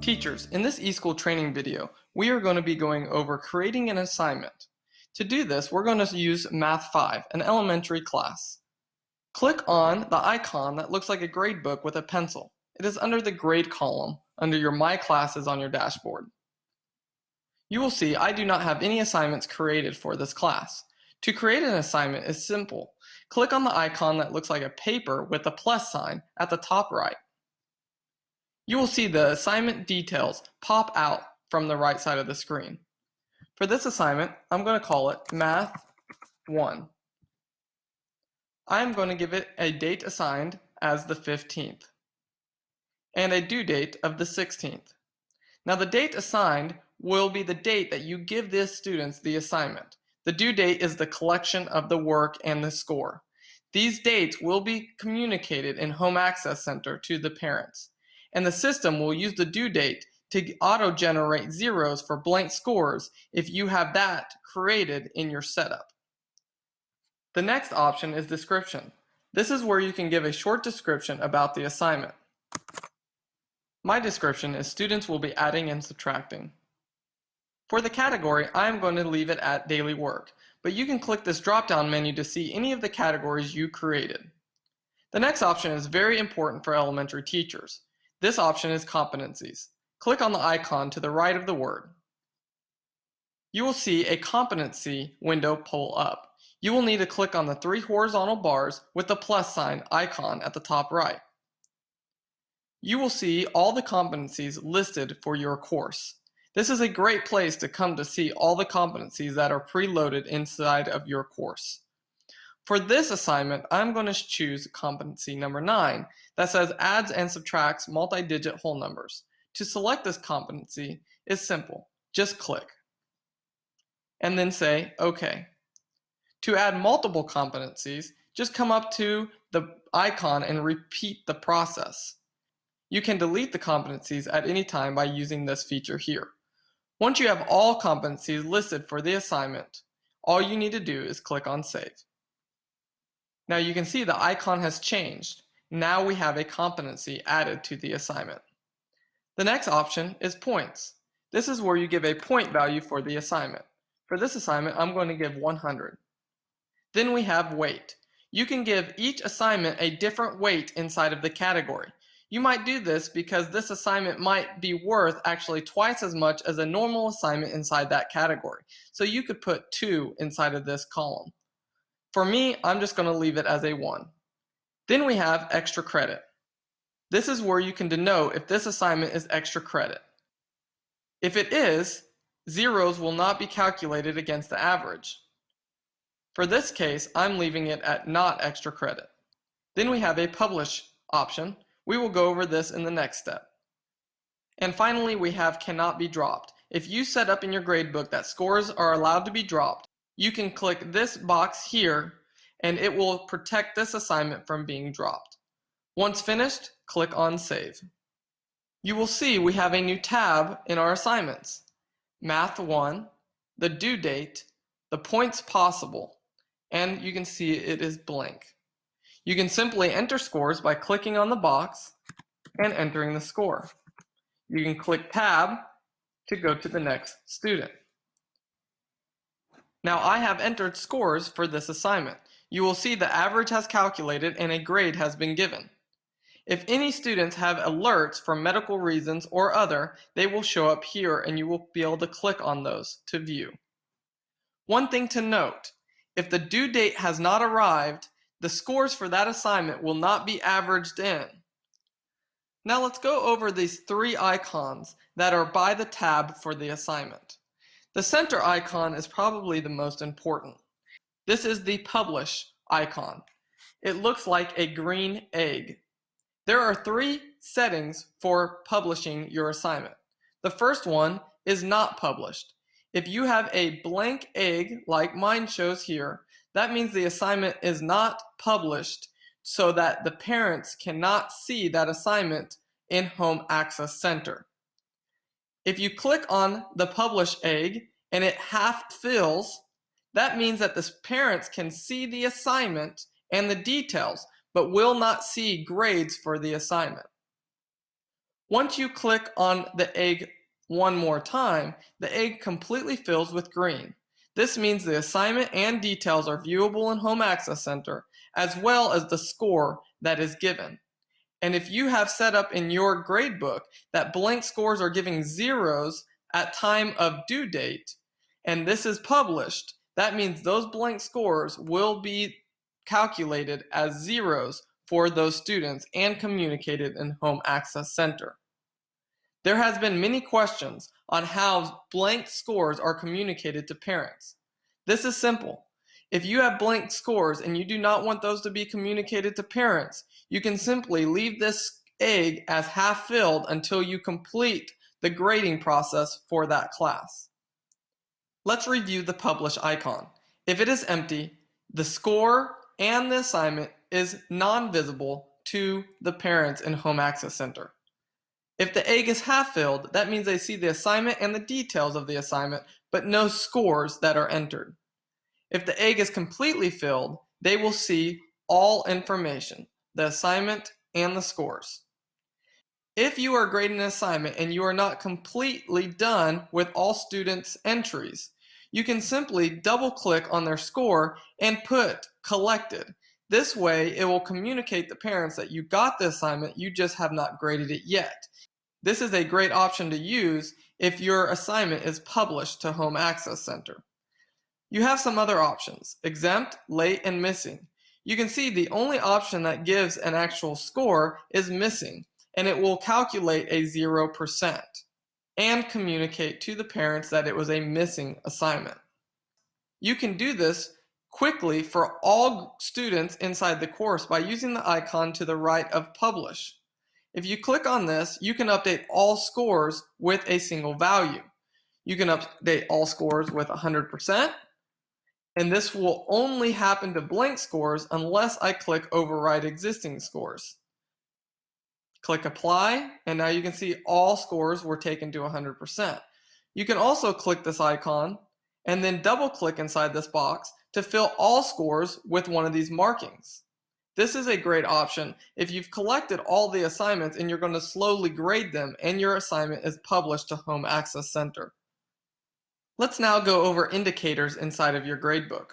Teachers, in this eSchool training video, we are going to be going over creating an assignment. To do this, we're going to use Math 5, an elementary class. Click on the icon that looks like a gradebook with a pencil. It is under the grade column, under your My Classes on your dashboard. You will see I do not have any assignments created for this class. To create an assignment is simple. Click on the icon that looks like a paper with a plus sign at the top right. You will see the assignment details pop out from the right side of the screen. For this assignment, I'm going to call it Math 1. I'm going to give it a date assigned as the 15th and a due date of the 16th. Now the date assigned will be the date that you give the students the assignment. The due date is the collection of the work and the score. These dates will be communicated in Home Access Center to the parents, and the system will use the due date to auto-generate zeros for blank scores if you have that created in your setup. The next option is description. This is where you can give a short description about the assignment. My description is students will be adding and subtracting. For the category, I am going to leave it at daily work, but you can click this drop-down menu to see any of the categories you created. The next option is very important for elementary teachers. This option is competencies. Click on the icon to the right of the word. You will see a competency window pull up. You will need to click on the 3 horizontal bars with the plus sign icon at the top right. You will see all the competencies listed for your course. This is a great place to come to see all the competencies that are preloaded inside of your course. For this assignment, I'm going to choose competency number 9 that says adds and subtracts multi-digit whole numbers. To select this competency is simple. Just click and then say OK. To add multiple competencies, just come up to the icon and repeat the process. You can delete the competencies at any time by using this feature here. Once you have all competencies listed for the assignment, all you need to do is click on Save. Now you can see the icon has changed. Now we have a competency added to the assignment. The next option is points. This is where you give a point value for the assignment. For this assignment, I'm going to give 100. Then we have weight. You can give each assignment a different weight inside of the category. You might do this because this assignment might be worth actually twice as much as a normal assignment inside that category. So you could put 2 inside of this column. For me, I'm just going to leave it as a 1. Then we have extra credit. This is where you can denote if this assignment is extra credit. If it is, zeros will not be calculated against the average. For this case, I'm leaving it at not extra credit. Then we have a publish option. We will go over this in the next step. And finally, we have cannot be dropped. If you set up in your gradebook that scores are allowed to be dropped, you can click this box here and it will protect this assignment from being dropped. Once finished, click on Save. You will see we have a new tab in our assignments. Math 1, the due date, the points possible, and you can see it is blank. You can simply enter scores by clicking on the box and entering the score. You can click Tab to go to the next student. Now I have entered scores for this assignment. You will see the average has calculated and a grade has been given. If any students have alerts for medical reasons or other, they will show up here and you will be able to click on those to view. One thing to note, if the due date has not arrived, the scores for that assignment will not be averaged in. Now let's go over these 3 icons that are by the tab for the assignment. The center icon is probably the most important. This is the publish icon. It looks like a green egg. There are 3 settings for publishing your assignment. The first one is not published. If you have a blank egg like mine shows here, that means the assignment is not published so that the parents cannot see that assignment in Home Access Center. If you click on the publish egg and it half fills, that means that the parents can see the assignment and the details, but will not see grades for the assignment. Once you click on the egg one more time, the egg completely fills with green. This means the assignment and details are viewable in Home Access Center, as well as the score that is given. And if you have set up in your gradebook that blank scores are giving zeros at time of due date, and this is published, that means those blank scores will be calculated as zeros for those students and communicated in Home Access Center. There has been many questions on how blank scores are communicated to parents. This is simple. If you have blank scores and you do not want those to be communicated to parents, you can simply leave this egg as half filled until you complete the grading process for that class. Let's review the publish icon. If it is empty, the score and the assignment is non-visible to the parents in Home Access Center. If the egg is half filled, that means they see the assignment and the details of the assignment, but no scores that are entered. If the egg is completely filled, they will see all information, the assignment and the scores. If you are grading an assignment and you are not completely done with all students' entries, you can simply double-click on their score and put collected. This way, it will communicate to parents that you got the assignment, you just have not graded it yet. This is a great option to use if your assignment is published to Home Access Center. You have some other options: exempt, late, and missing. You can see the only option that gives an actual score is missing, and it will calculate a 0% and communicate to the parents that it was a missing assignment. You can do this quickly for all students inside the course by using the icon to the right of Publish. If you click on this, you can update all scores with a single value. You can update all scores with 100%, and this will only happen to blank scores unless I click Override Existing Scores. Click Apply, and now you can see all scores were taken to 100%. You can also click this icon and then double-click inside this box to fill all scores with one of these markings. This is a great option if you've collected all the assignments and you're going to slowly grade them and your assignment is published to Home Access Center. Let's now go over indicators inside of your gradebook.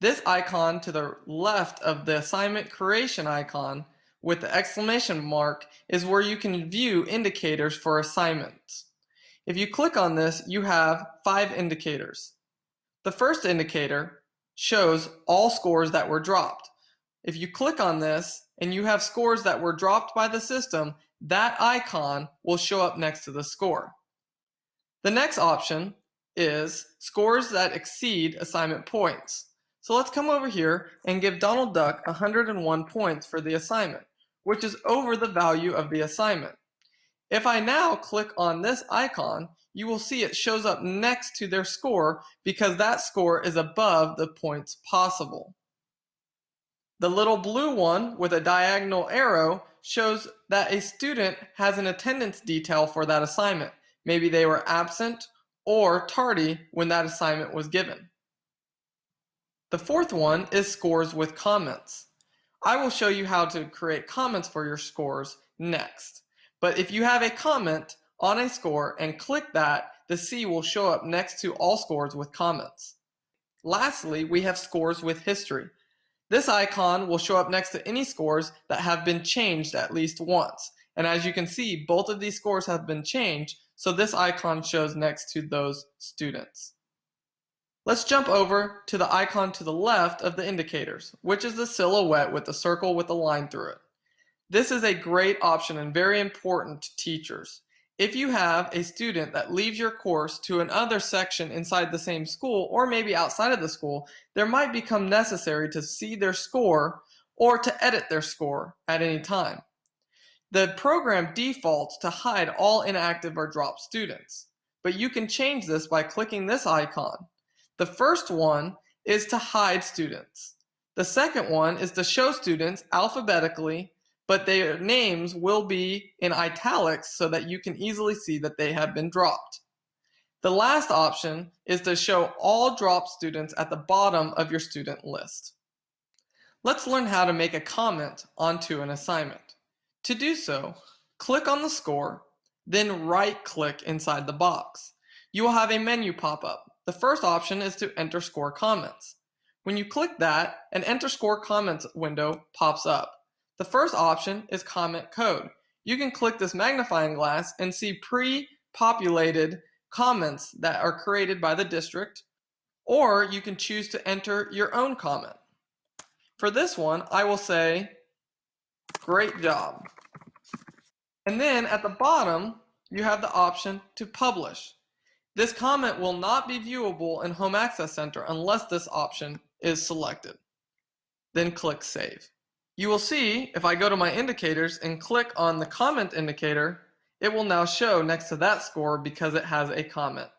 This icon to the left of the assignment creation icon with the exclamation mark is where you can view indicators for assignments. If you click on this, you have 5 indicators. The first indicator shows all scores that were dropped. If you click on this and you have scores that were dropped by the system, that icon will show up next to the score. The next option is scores that exceed assignment points. So let's come over here and give Donald Duck 101 points for the assignment, which is over the value of the assignment. If I now click on this icon, you will see it shows up next to their score because that score is above the points possible. The little blue one with a diagonal arrow shows that a student has an attendance detail for that assignment. Maybe they were absent or tardy when that assignment was given. The fourth one is scores with comments. I will show you how to create comments for your scores next. But if you have a comment on a score and click that, the C will show up next to all scores with comments. Lastly, we have scores with history. This icon will show up next to any scores that have been changed at least once. And as you can see, both of these scores have been changed, so this icon shows next to those students. Let's jump over to the icon to the left of the indicators, which is the silhouette with the circle with a line through it. This is a great option and very important to teachers. If you have a student that leaves your course to another section inside the same school or maybe outside of the school, there might become necessary to see their score or to edit their score at any time. The program defaults to hide all inactive or dropped students, but you can change this by clicking this icon. The first one is to hide students. The second one is to show students alphabetically, but their names will be in italics so that you can easily see that they have been dropped. The last option is to show all dropped students at the bottom of your student list. Let's learn how to make a comment onto an assignment. To do so, Click on the score, then right-click inside the box. You will have a menu pop up. The first option is to enter score comments. When you click that, an enter score comments window pops up. The first option is comment code. You can click this magnifying glass and see pre-populated comments that are created by the district, or you can choose to enter your own comment. For this one, I will say, "Great job." And then at the bottom, you have the option to publish. This comment will not be viewable in Home Access Center unless this option is selected. Then click Save. You will see if I go to my indicators and click on the comment indicator, it will now show next to that score because it has a comment.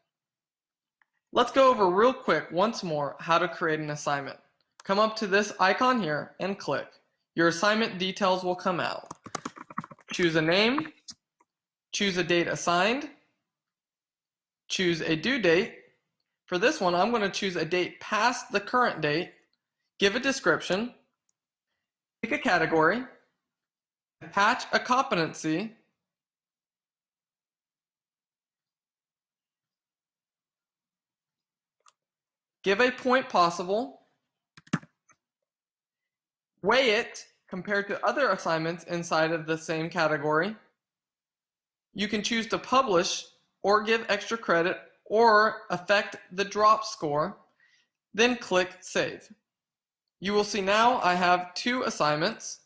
Let's go over real quick once more how to create an assignment. Come up to this icon here and click. Your assignment details will come out. Choose a name, choose a date assigned, choose a due date. For this one, I'm going to choose a date past the current date, give a description, pick a category, attach a competency, give a point possible, weigh it compared to other assignments inside of the same category. You can choose to publish or give extra credit or affect the drop score, then click Save. You will see now I have 2 assignments.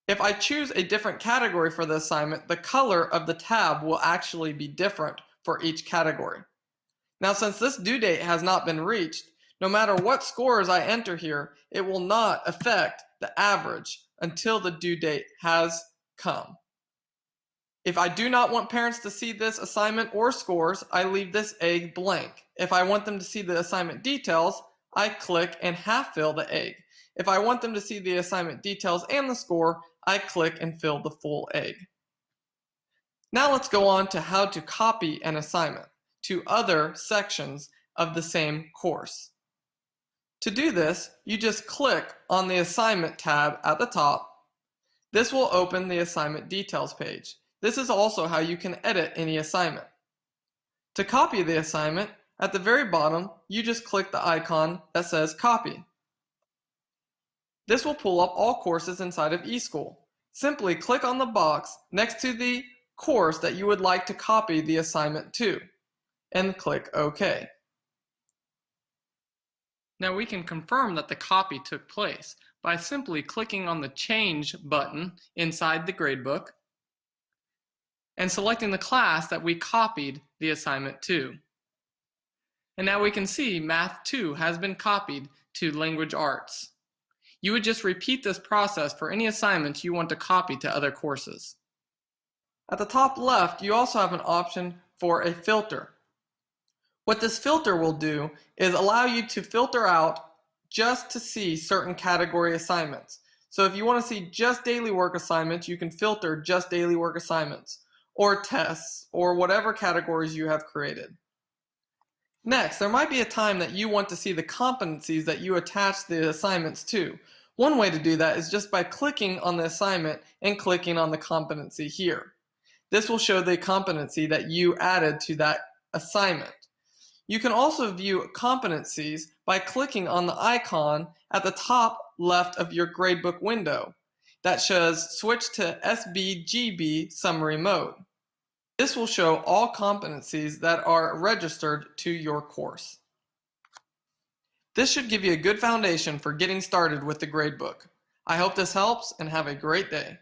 If I choose a different category for the assignment, the color of the tab will actually be different for each category. Now, since this due date has not been reached, no matter what scores I enter here, it will not affect the average until the due date has come. If I do not want parents to see this assignment or scores, I leave this egg blank. If I want them to see the assignment details, I click and half fill the egg. If I want them to see the assignment details and the score, I click and fill the full egg. Now let's go on to how to copy an assignment to other sections of the same course. To do this, you just click on the assignment tab at the top. This will open the assignment details page. This is also how you can edit any assignment. To copy the assignment, at the very bottom, you just click the icon that says Copy. This will pull up all courses inside of eSchool. Simply click on the box next to the course that you would like to copy the assignment to, and click OK. Now we can confirm that the copy took place by simply clicking on the Change button inside the gradebook and selecting the class that we copied the assignment to. And now we can see Math 2 has been copied to Language Arts. You would just repeat this process for any assignments you want to copy to other courses. At the top left, you also have an option for a filter. What this filter will do is allow you to filter out just to see certain category assignments. So if you want to see just daily work assignments, you can filter just daily work assignments, or tests, or whatever categories you have created. Next, there might be a time that you want to see the competencies that you attach the assignments to. One way to do that is just by clicking on the assignment and clicking on the competency here. This will show the competency that you added to that assignment. You can also view competencies by clicking on the icon at the top left of your gradebook window that says Switch to SBGB Summary Mode. This will show all competencies that are registered to your course. This should give you a good foundation for getting started with the gradebook. I hope this helps and have a great day.